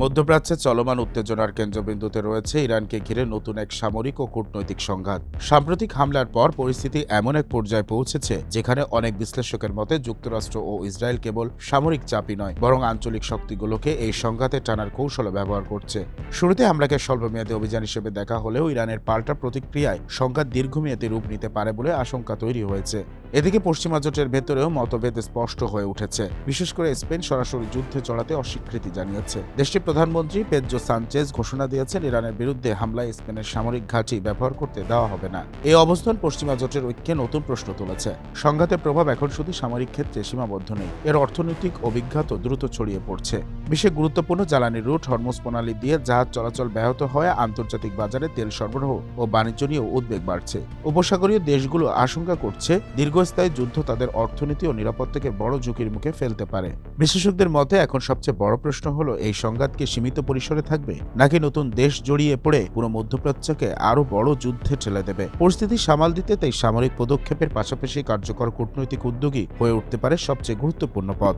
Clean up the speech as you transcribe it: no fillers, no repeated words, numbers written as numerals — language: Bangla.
মধ্যপ্রাচ্যে চলমান উত্তেজনার কেন্দ্রবিন্দুতে রয়েছে ইরানকে ঘিরে নতুন এক সামরিক ও কূটনৈতিক সংঘাত। সাম্প্রতিক হামলার পর পরিস্থিতি এমন এক পর্যায়ে পৌঁছেছে যেখানে অনেক বিশ্লেষকের মতে যুক্তরাষ্ট্র ও ইসরায়েল কেবল সামরিক চাপই নয়, বরং আঞ্চলিক শক্তিগুলোকে এই সংঘাতে টানার কৌশল ব্যবহার করছে। শুরুতে হামলাকে স্বল্পমেয়াদী অভিযান হিসেবে দেখা হলেও ইরানের পাল্টা প্রতিক্রিয়ায় সংঘাত দীর্ঘমেয়াদী রূপ নিতে পারে বলে আশঙ্কা তৈরি হয়েছে। এদিকে পশ্চিমা জোটের ভেতরেও মতভেদ স্পষ্ট হয়ে উঠেছে। বিশেষ করে স্পেন সরাসরি যুদ্ধে জড়াতে অস্বীকৃতি জানিয়েছে। দেশটির প্রধানমন্ত্রী পেদ্রো সানচেজ ঘোষণা দিয়েছেন ইরানের বিরুদ্ধে হামলায় স্পেনের সামরিক ঘাঁটি ব্যবহার করতে দেওয়া হবে না। এই অবস্থান পশ্চিমা জোটের ঐক্যে নতুন প্রশ্ন তুলেছে। সংঘাতের প্রভাব এখন শুধু সামরিক ক্ষেত্রে সীমাবদ্ধ নেই, এর অর্থনৈতিক অভিঘাত দ্রুত ছড়িয়ে পড়ছে। বিশ্বে গুরুত্বপূর্ণ জ্বালানি রুট হরমুজ প্রণালী দিয়ে জাহাজ চলাচল ব্যাহত হয় আন্তর্জাতিক বাজারে তেল সরবরাহ ও বাণিজ্য নিয়েও উদ্বেগ বাড়ছে। উপসাগরীয় দেশগুলো আশঙ্কা করছে দীর্ঘস্থায়ী যুদ্ধ তাদের অর্থনীতি ও নিরাপত্তাকে বড় ঝুঁকির মুখে ফেলতে পারে। বিশেষজ্ঞদের মতে এখন সবচেয়ে বড় প্রশ্ন হলো এই সংঘাত কি সীমিত পরিসরে থাকবে, নাকি নতুন দেশ জড়িয়ে পড়ে পুরো মধ্যপ্রাচ্যকে আরো বড় যুদ্ধে ঠেলে দেবে। পরিস্থিতি সামাল দিতে তাই সামরিক পদক্ষেপের পাশাপাশি কার্যকর কূটনৈতিক উদ্যোগই হয়ে উঠতে পারে সবচেয়ে গুরুত্বপূর্ণ পথ।